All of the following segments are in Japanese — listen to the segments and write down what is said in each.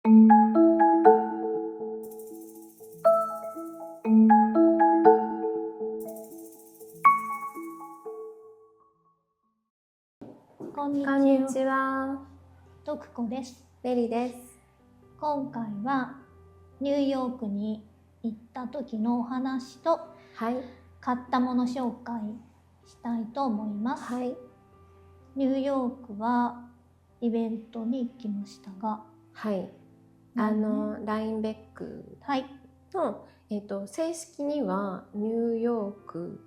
こんにちは。徳子です。メリです。今回はニューヨークに行った時のお話と、はい。買ったもの紹介したいと思います。はい。ニューヨークはイベントに行きましたが、はい。ラインベックの、正式にはニューヨーク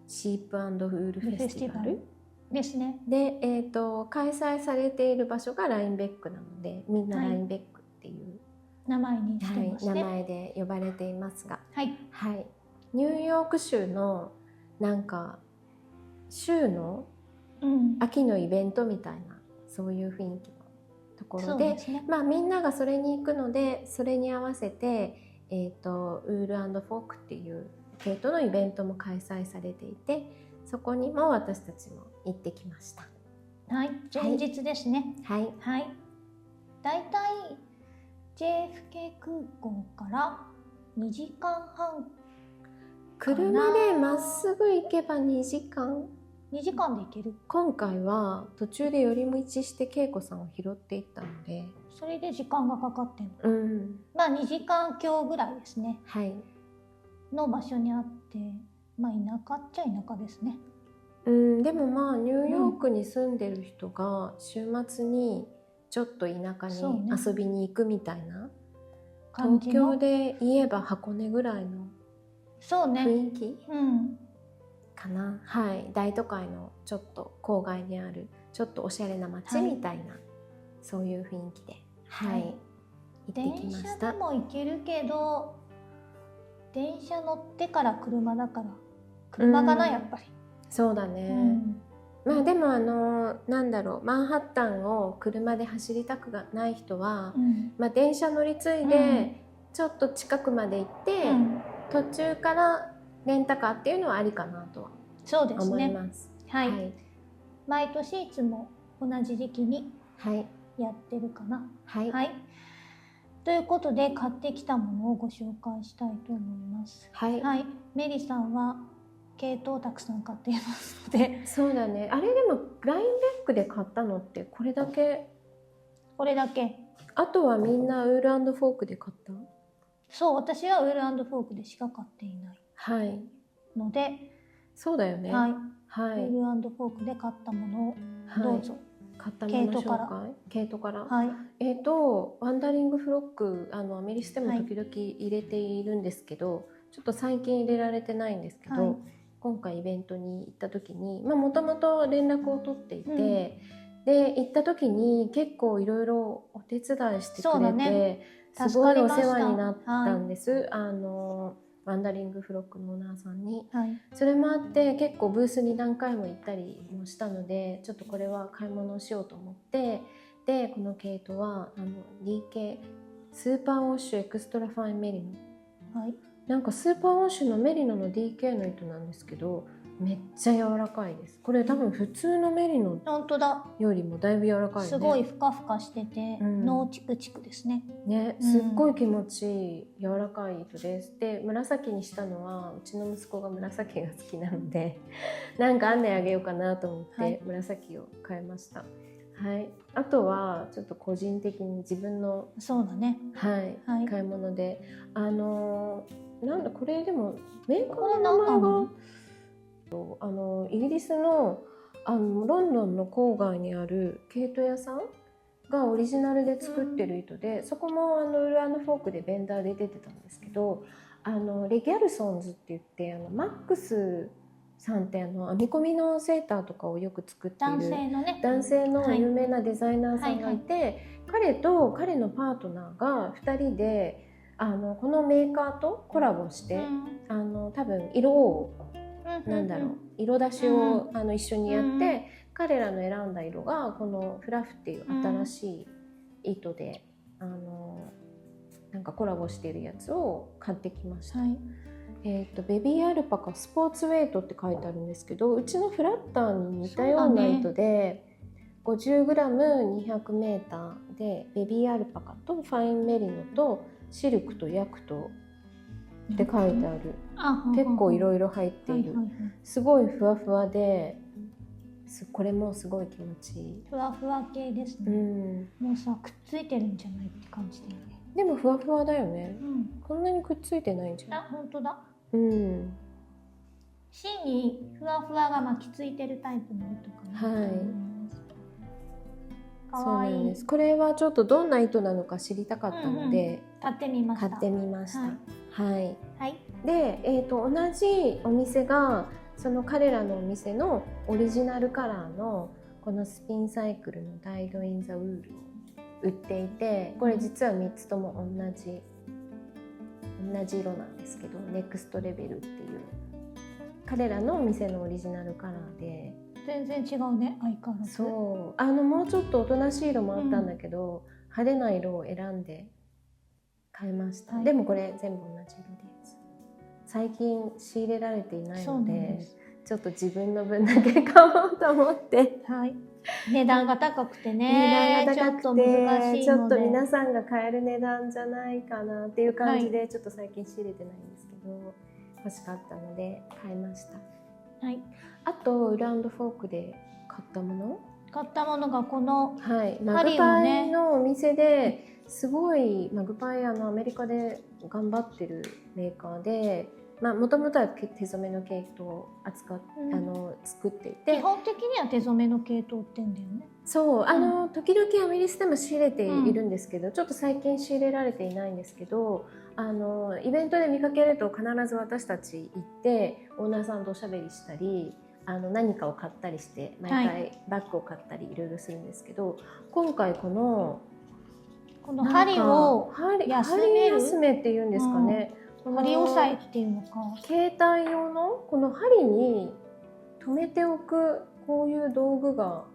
シープ&ウールフェスティバルですね。で、開催されている場所がラインベックなので、みんなラインベックっていう、名前にしてますね。名前で呼ばれていますが、はい。はい。ニューヨーク州のなんか州の秋のイベントみたいな、そういう雰囲気のところで、まあみんながそれに行くので、それに合わせて、ウール&フォークっていう系統のイベントも開催されていて、そこにも私たちも行ってきました。はい、前日ですね。はい。はい。だいたい JFK 空港から2時間半。車でまっすぐ行けば2時間。2時間で行ける。今回は途中で寄り道して恵子さんを拾っていったので、それで時間がかかってるの。まあ2時間強ぐらいですね。はい。の場所にあって、まあ田舎っちゃ田舎ですね。でもまあニューヨークに住んでる人が週末にちょっと田舎に遊びに行くみたいな、東京で言えば箱根ぐらいの雰囲気かな。はい。大都会のちょっと郊外にあるちょっとおしゃれな街みたいな、そういう雰囲気で、はい、行ってきました。電車でも行けるけど、電車乗ってから車だから車かな、やっぱり。そうだね。まあでもなんだろう、マンハッタンを車で走りたくない人は、まあ電車乗り継いでちょっと近くまで行って、途中からレンタカーっていうのはありかなとは思います。はい。毎年いつも同じ時期にやってるかな。はい。ということで買ってきたものをご紹介したいと思います。はい。メリさんは系統たくさん買っていますので。そうだね。あれでもラインベックで買ったのってこれだけ？これだけ。あとはみんなウール&フォークで買った？そう、私はウール&フォークでしか買っていないので、そうだよね。はい。ウール&フォークで買ったものをどうぞ。買ったもの紹介。系統から。はい。ワンダリングフロック、アメリスでも時々入れているんですけど、ちょっと最近入れられてないんですけど、今回イベントに行った時に、まあもともと連絡を取っていて、で行った時に結構いろいろお手伝いしてくれて、すごいお世話になったんです。ワンダリングフロックのオーナーさんに、それもあって結構ブースに何回も行ったりもしたので、ちょっとこれは買い物をしようと思って、でこの系統はDK スーパーウォッシュエクストラファインメリノ、なんかスーパーウォッシュのメリノの DK の糸なんですけど、めっちゃ柔らかいです。これ多分普通のメリノよりもだいぶ柔らかいね。すごいふかふかしてて、ノーチクチクですね。ね、すっごい気持ちいい柔らかい糸です。で紫にしたのはうちの息子が紫が好きなのでなんか案内あげようかなと思って紫を買いました。はい。あとはちょっと個人的に自分の買い物でなんだこれ、でもメーカーの名前がイギリスのロンドンの郊外にある毛糸屋さんがオリジナルで作ってる糸で、そこもウール&フォークでベンダーで出てたんですけど、レギャルソンズって言ってマックスさんって編み込みのセーターとかをよく作っている男性の有名なデザイナーさんがいて、彼と彼のパートナーが2人でこのメーカーとコラボして、多分色を色出しを一緒にやって、彼らの選んだ色がこのフラフっていう新しい糸で、なんかコラボしているやつを買ってきました。ベビーアルパカスポーツウェイトって書いてあるんですけど、うちのフラッターに似たような糸で、50g200m でベビーアルパカとファインメリノとシルクとヤクトって書いてある。結構いろいろ入っている。すごいふわふわで、これもすごい気持ちいい。ふわふわ系ですね。もうさ、くっついてるんじゃないって感じだよね。でもふわふわだよね。こんなにくっついてないんじゃない？あ、本当だ。芯にふわふわが巻きついてるタイプの糸かなと思います。かわいい。そうなんです。これはちょっとどんな糸なのか知りたかったので、買ってみました。はい。で、同じお店がその彼らのお店のオリジナルカラーのこのスピンサイクルのダイド・イン・ザ・ウールを売っていて、これ実は3つとも同じ色なんですけど、ネクストレベルっていう彼らのお店のオリジナルカラーで、全然違うね、相変わらず。そう、もうちょっとおとなしい色もあったんだけど、派手な色を選んで買いました。でもこれ全部同じ色です。最近仕入れられていないので、ちょっと自分の分だけ買おうと思って。値段が高くてね、ちょっと難しいので、ちょっと皆さんが買える値段じゃないかなっていう感じで、ちょっと最近仕入れてないんですけど、欲しかったので買いました。あとウランドフォークで買ったものがこのマグパイのお店ですごい、マグパイアメリカで頑張ってるメーカーで、もともとは手染めの毛糸を作っていて、基本的には手染めの毛糸売ってんだよね。そう、時々アメリスでも仕入れているんですけど、ちょっと最近仕入れられていないんですけど、イベントで見かけると必ず私たち行ってオーナーさんとおしゃべりしたり、何かを買ったりして、毎回バッグを買ったりいろいろするんですけど、今回この針を休めっていうんですかね、針押さえっていうのか、携帯用のこの針に留めておくこういう道具が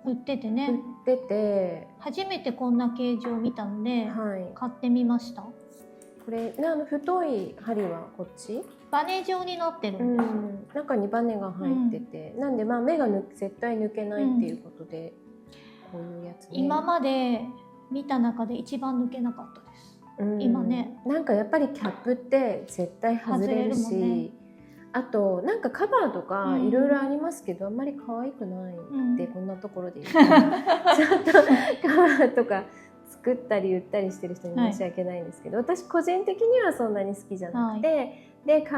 売っててね、初めてこんな形状を見たので、買ってみました。これ太い針はこっちバネ状になってるんです。中にバネが入ってて、なんで目が絶対抜けないっていうことで、こういうやつね。今まで見た中で一番抜けなかったです。今ね、なんかやっぱりキャップって絶対外れるし、あとなんかカバーとかいろいろありますけど、あんまり可愛くないってこんなところで言うと、ちょっとカバーとか作ったり売ったりしてる人に申し訳ないんですけど、私個人的にはそんなに好きじゃなくて、でキ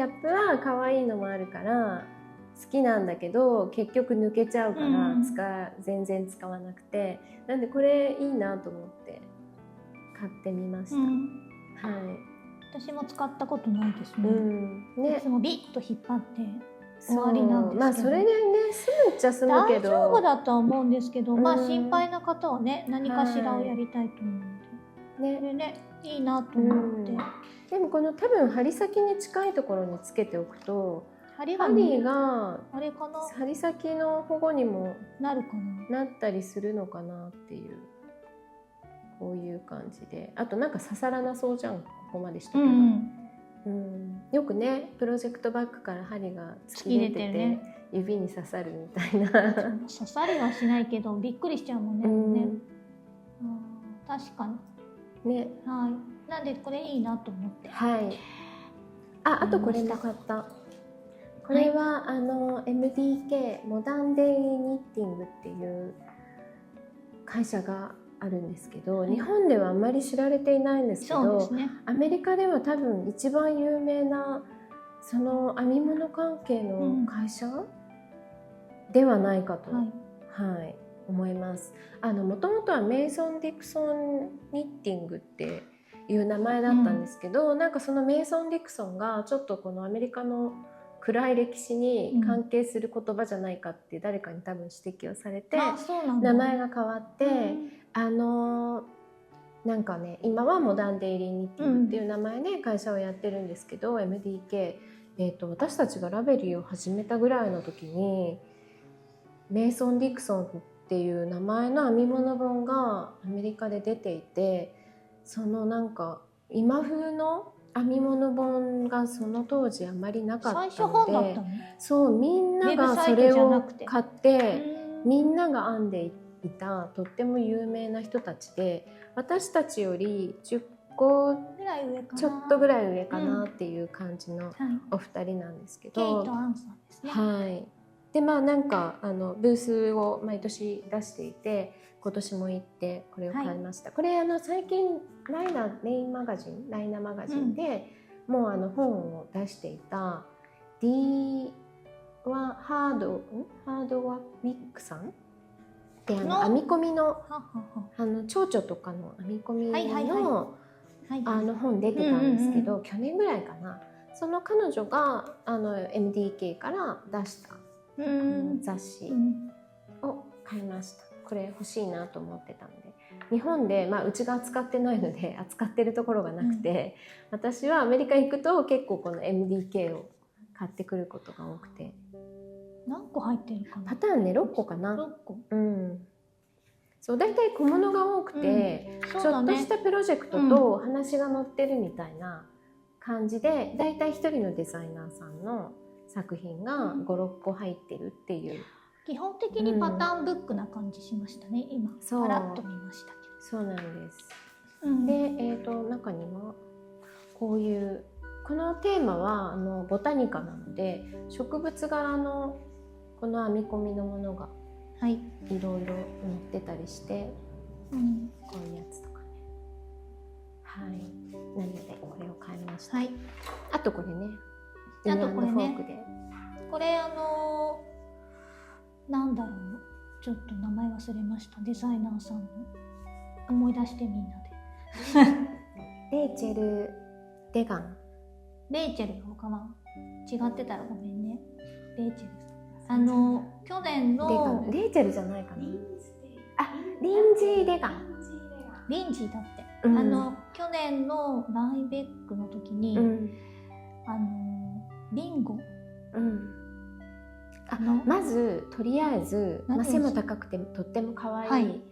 ャップは可愛いのもあるから好きなんだけど、結局抜けちゃうから全然使わなくて、なんでこれいいなと思って買ってみました。私も使ったことないですね。いつもビッと引っ張って終わりなんですけど、それでね、済むっちゃ済むけど、大丈夫だとは思うんですけど、心配な方はね、何かしらをやりたいと思うので、これね、いいなと思って。でもこの多分針先に近いところにつけておくと、針があれかな、針先の保護にもなるかなったりするのかなっていう、こういう感じで、あとなんか刺さらなそうじゃん、ここまでしとけば。よくね、プロジェクトバッグから針が突き出てて指に刺さるみたいな。刺さりはしないけどびっくりしちゃうもんね。確かにね。なんでこれいいなと思って。あとこれも買った。これはMDK モダンデイニッティングっていう会社があるんですけど、日本ではあんまり知られていないんですけど、アメリカでは多分一番有名なその編み物関係の会社ではないかと、思います。もともとはメイソン・ディクソン・ニッティングっていう名前だったんですけど、なんかそのメイソン・ディクソンがちょっとこのアメリカの暗い歴史に関係する言葉じゃないかって誰かに多分指摘をされて、名前が変わって、なんかね、今はモダンデイリーニッティングっていう名前で会社をやってるんですけど、MDK、私たちがラベリーを始めたぐらいの時にメイソン・ディクソンっていう名前の編み物本がアメリカで出ていて、そのなんか今風の編み物本がその当時あまりなかったので、そうみんながそれを買ってみんなが編んでいたとっても有名な人たちで、私たちより10個ちょっとぐらい上かなっていう感じのお二人なんですけど、ケイト・アンさんですね。はい。でなんかブースを毎年出していて、今年も行ってこれを買いました。これ最近ライナマガジンで、もう本を出していた D はハードワィックさんで、編み込みの蝶々とかの編み込みの本出てたんですけど、去年ぐらいかな。その彼女がMDK から出した雑誌を買いました。これ欲しいなと思ってたので、日本で、うちが扱ってないので扱ってるところがなくて、私はアメリカ行くと結構この MDK を買ってくることが多くて。何個入ってるかな。パターンね、6個かな。6個。そう、大体小物が多くて、ちょっとしたプロジェクトと話が載ってるみたいな感じで、大体一人のデザイナーさんの作品が5、6個入ってるっていう。基本的にパターンブックな感じしましたね、今。パラッと見ましたけど。そうなんです。で、中にはこういうこのテーマはボタニカなので、植物柄のこの編み込みのものがいろいろ載ってたりして、こういうやつとかね。はい。なのでこれを買いました。あとこれね。あとこれね。フォークで。これなんだろう、ちょっと名前忘れました。デザイナーさんの思い出してみんなで。レイチェル・デガン。レイチェルの方かな。違ってたらごめんね。レイチェルさん。去年のレイチェルじゃないかな。あ、リンジー・デガン。リンジーだって。去年のライベックの時に、ビンゴ。まずとりあえず背も高くてとっても可愛い、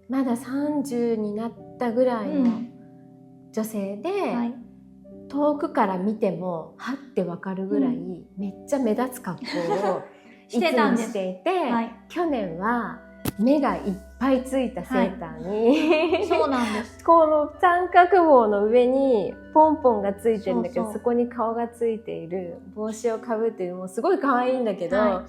まだ30になったぐらいの女性で、遠くから見てもはってわかるぐらい、めっちゃ目立つ格好をいつもしていて、去年は目がいっぱいついたセーターに、そうなんです。この三角帽の上にポンポンがついてるんだけど、そこに顔がついている帽子をかぶっている、もうすごい可愛いんだけど、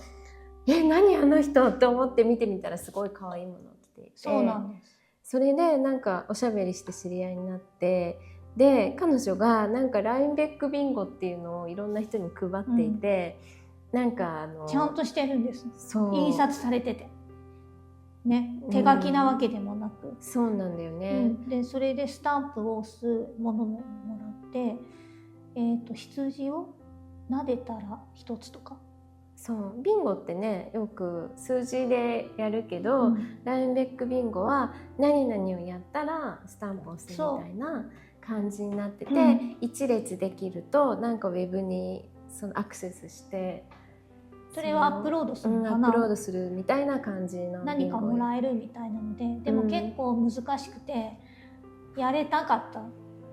何あの人と思って見てみたらすごい可愛いものを着ていて、そうなんです。それでなんかおしゃべりして知り合いになって、で彼女がなんかラインベックビンゴっていうのをいろんな人に配っていて、なんかちゃんとしてるんです。印刷されてて。ね、手書きなわけでもなく、そうなんだよね、でそれでスタンプを押すものももらって、羊を撫でたら一つとか。そうビンゴってね、よく数字でやるけど、ラインベックビンゴは何々をやったらスタンプを押すみたいな感じになってて、一列できるとなんかウェブにそのアクセスしてそれをアップロードするのかな、アップロードするみたいな感じの何かもらえるみたいなので、でも結構難しくてやれたかった。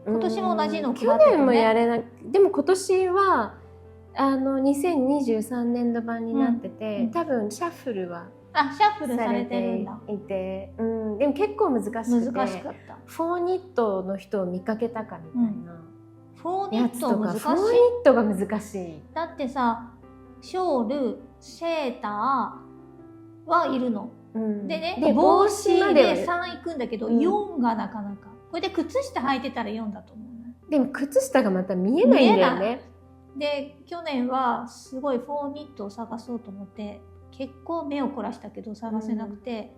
今年も同じの配ってたね。去年もやれな、でも今年は2023年度版になってて、多分シャッフルはシャッフルされてるんだ。いて、でも結構難しくて、難しかった。フォーニットの人を見かけたかみたいな、フォーニット難しい。フォーニットが難しい。だってさ、ショール、セーターはいるの。でね、帽子で3いくんだけど、4がなかなか。これで靴下履いてたら4だと思う。でも靴下がまた見えないんだよね。で、去年はすごいフォーニットを探そうと思って、結構目を凝らしたけど探せなくて、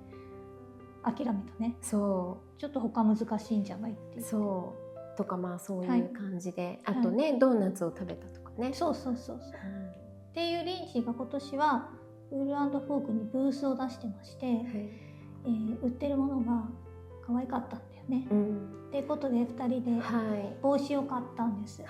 諦めたね。そう。ちょっと他難しいんじゃないっていう。そう。とかそういう感じで。あとね、ドーナツを食べたとかね。そう。っていうリンジーが今年はウール&フォークにブースを出してまして、売ってるものが可愛かったんだよね。っていうことで2人で帽子を買ったんです。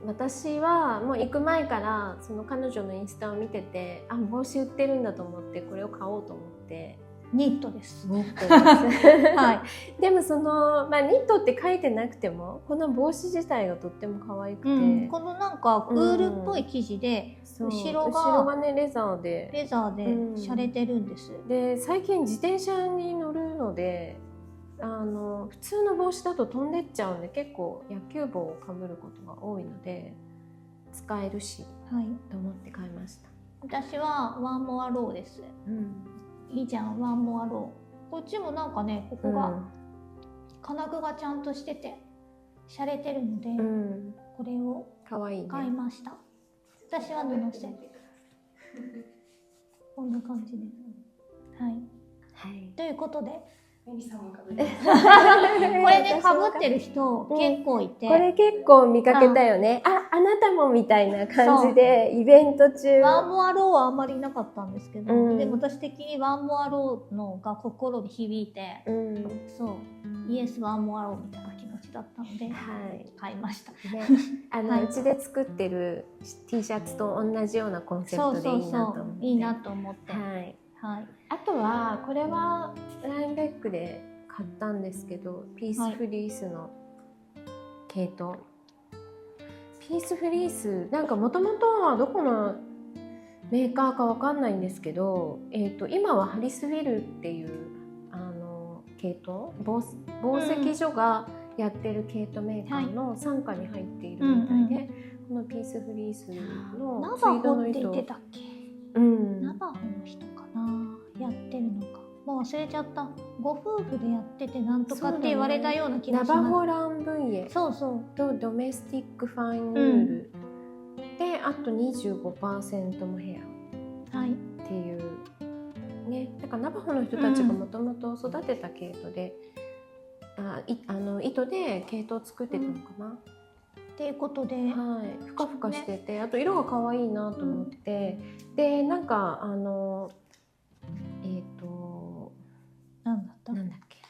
私はもう行く前からその彼女のインスタを見てて、帽子売ってるんだと思ってこれを買おうと思ってニットです。ニットです。はい。でもニットって書いてなくてもこの帽子自体がとっても可愛くて、このなんかウールっぽい生地で、後ろがねレザーで洒落てるんです。で最近自転車に乗るので普通の帽子だと飛んでっちゃうんで結構野球帽をかぶることが多いので使えるし、と思って買いました。私はワンモアローです。いいじゃん、ワンモアロー。こっちもなんかね、ここが金具がちゃんとしてて洒落てるので、これを買いました。私は布製。こんな感じです。はい。ということで。これね、かぶってる人結構いて、これ結構見かけたよね。あなたもみたいな感じでイベント中。ワンモアローはあんまりいなかったんですけど、でも私的にワンモアローのが心に響いて、イエスワンモアローみたいな気持ちだったので、買いました。うちで作ってる T シャツと同じようなコンセプトでいいなと思って。あとはこれはラインベックで買ったんですけど、ピースフリースの系統、ピースフリースなんかもともとはどこのメーカーかわかんないんですけど、今はハリスウィルっていう系統、紡績所がやってる系統メーカーの傘下に入っているみたいで、このピースフリースのツイードの糸、ナバホって言ってたっけ？ナバホの人かな、やってるのかもう忘れちゃった。ご夫婦でやっててなんとかって言われたような気がします。ナバホランブイエとドメスティックファインウール、であと 25% モヘアっていうね。だからナバホの人たちがもともと育てた系統で、糸で系統を作ってたのかな、っていうことで、ふかふかしてて、あと色が可愛いなと思って、でなんかなんだっけ、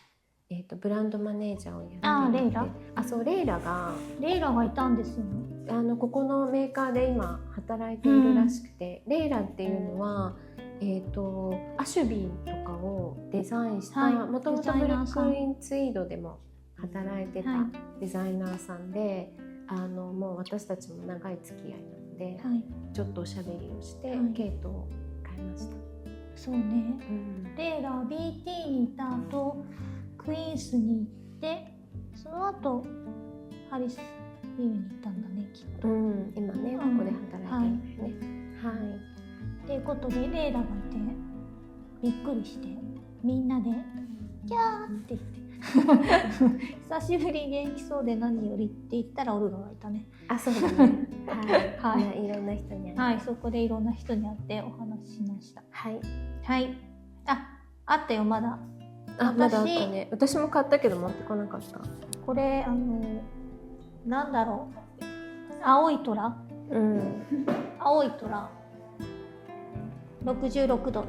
ブランドマネージャーをやっていて、レイラがいたんですよ。ここのメーカーで今働いているらしくて、レイラっていうのはアシュビンとかをデザインした、もともとブルックリンツイードでも働いてたデザイナーさんで、もう私たちも長い付き合いなので、ちょっとおしゃべりをしてケイトを買いました。そうね、レイラ BT に行った後クイーンスに行って、その後ハリスビルに行ったんだね、きっと。今ね、ここで働いてるんだよね。っていうことでレイラがいてびっくりして、みんなでキャーって言って久しぶり元気そうで何よりって言ったらオルガがいたね。そうだね。いろんな人に会って、そこでいろんな人に会ってお話ししました。あったよ、まだ。まだあったね。私も買ったけど持ってこなかった。これなんだろう、青い虎、青い虎66ドル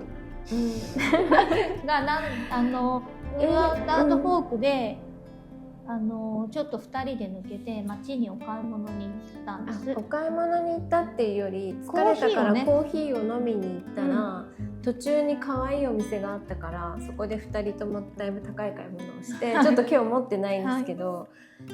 がウーアートフォークでちょっと2人で抜けて街にお買い物に行ったんです。お買い物に行ったっていうより、疲れたからコーヒーを飲みに行ったら、途中に可愛いお店があったから、そこで2人ともだいぶ高い買い物をしてちょっと今日持ってないんですけど、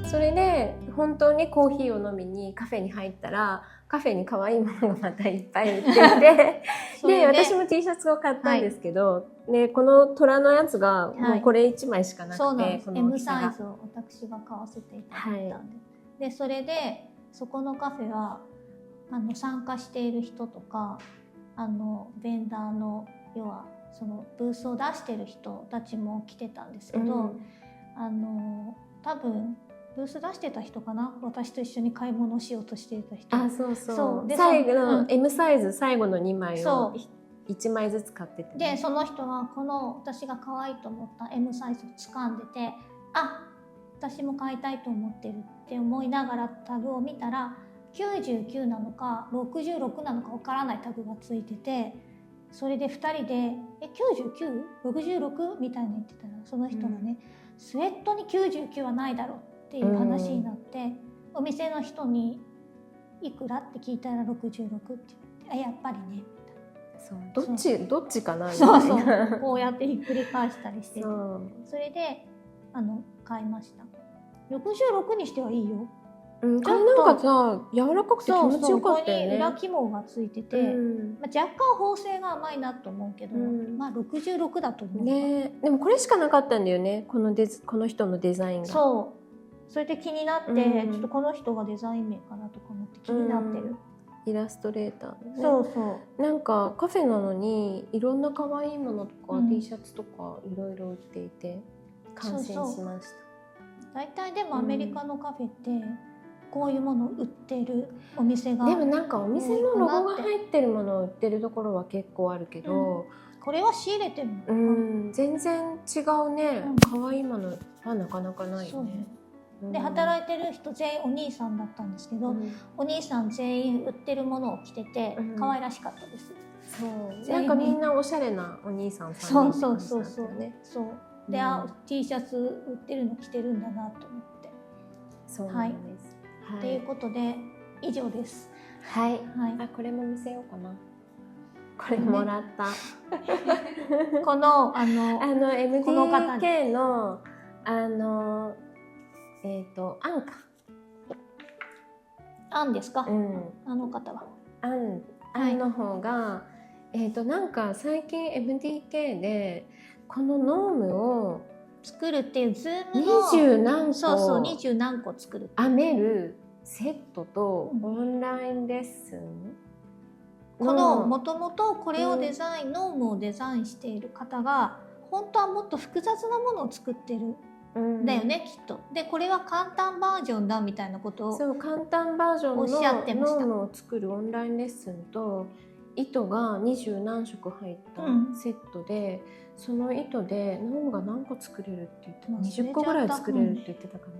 それで本当にコーヒーを飲みにカフェに入ったら、カフェに可愛いものがまたいっぱい売っていてで私も T シャツを買ったんですけど、この虎のやつがもうこれ1枚しかなくて、そうなんです。M サイズを私が買わせていただいたんで、でそれでそこのカフェは参加している人とかベンダーの要はそのブースを出してる人たちも来てたんですけど、多分ブース出してた人かな、私と一緒に買い物をしようとしていた人。そうで最後の M サイズ最後の2枚を1枚ずつ買ってて、でその人はこの私が可愛いと思った M サイズを掴んでて、私も買いたいと思ってるって思いながらタグを見たら99なのか66なのかわからないタグがついてて、それで2人で99?66? みたいに言ってたら、その人がね、スウェットに99はないだろうっていう話になって、お店の人にいくらって聞いたら66って言って、やっぱりねみたいな。どっちかなみたいそうな。そう、こうやってひっくり返したりしてて、それで買いました。66にしてはいいよ。これなんかさ、柔らかくて気持ちよかったよね。ここに裏肝がついてて、若干縫製が甘いなと思うけど、まあ66だと思うね。でもこれしかなかったんだよね、この人のデザインが。そう、それで気になって、ちょっとこの人がデザイン名かなとか思って気になってる。イラストレーターのね。そうそう。なんかカフェなのにいろんな可愛いものとか、T シャツとかいろいろ売っていて感心しました。大体でもアメリカのカフェってこういうものを売ってるお店が、でもなんかお店のロゴが入ってるものを売ってるところは結構あるけど、これは仕入れてるのかな。全然違うね。可愛いものはなかなかないよね。で働いてる人全員お兄さんだったんですけど、お兄さん全員売ってるものを着てて可愛らしかったです。そう、なんかみんなおしゃれなお兄さんさん。そうで、T シャツ売ってるの着てるんだなと思って。そうなんです。ということで以上です。はい。これも見せようかな。これもらった。このMDK のアンか。アンですか？あの方は。アンの方がなんか最近 MDK でこのノームを作るっていうズームの20何個作る編めるセットとオンラインレッスン、このもともとこれをノームをデザインしている方が本当はもっと複雑なものを作ってるだよね、きっと。でこれは簡単バージョンだみたいなことを簡単バージョンのノームを作るオンラインレッスンと糸が20何色入ったセットで、その糸でノームが何個作れるって言ってた、20個ぐらい作れるって言ってたかな。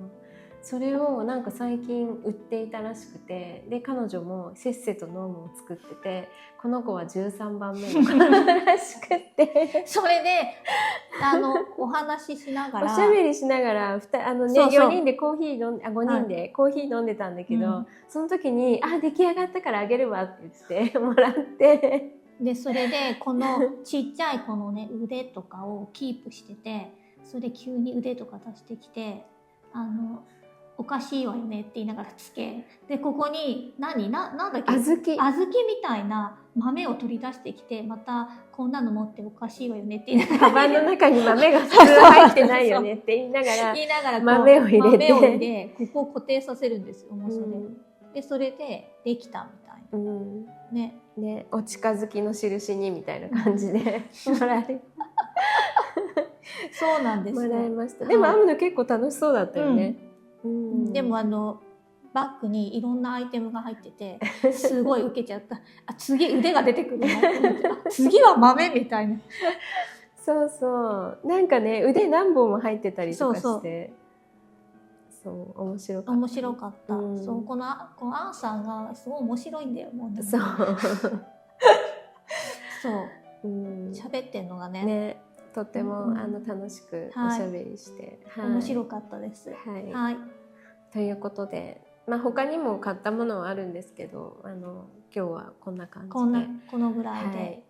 それをなんか最近売っていたらしくて、で彼女もせっせとノームを作ってて、この子は13番目の子らしくてそれでお話ししながらおしゃべりしながら4人でコーヒー飲んで5人でコーヒー飲んでたんだけど、その時に出来上がったからあげるわって言ってもらって、でそれでこのちっちゃいこのね腕とかをキープしてて、それで急に腕とか出してきておかしいわよねって言いながらつけ、でここになんだっけ、小豆みたいな豆を取り出してきて、またこんなの持っておかしいわよねって言いながら、カバンの中に豆が普通入ってないよねって言いながら豆を入れてここを固定させるんですよ、重さで。でそれでできたみたいな、ね、お近づきの印にみたいな感じでもらえそうなんです、もらいました。でも編むの結構楽しそうだったよね。でもバッグにいろんなアイテムが入っててすごいウケちゃった。次腕が出てくるなと思って次は豆みたいなそうなんかね、腕何本も入ってたりとかして、そう面白かった。そうこのアンさんがすごい面白いんだよ、もう。そう喋ってんのがねとても楽しくおしゃべりして、面白かったです。ということで、他にも買ったものはあるんですけど、今日はこんな感じでこのぐらいで、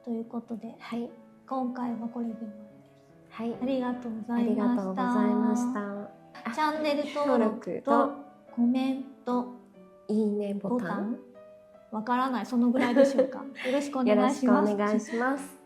ということで、今回はこれで終わりです。ありがとうございました。チャンネル登録とコメント、いいねボタン、わからない、そのぐらいでしょうか。よろしくお願いします。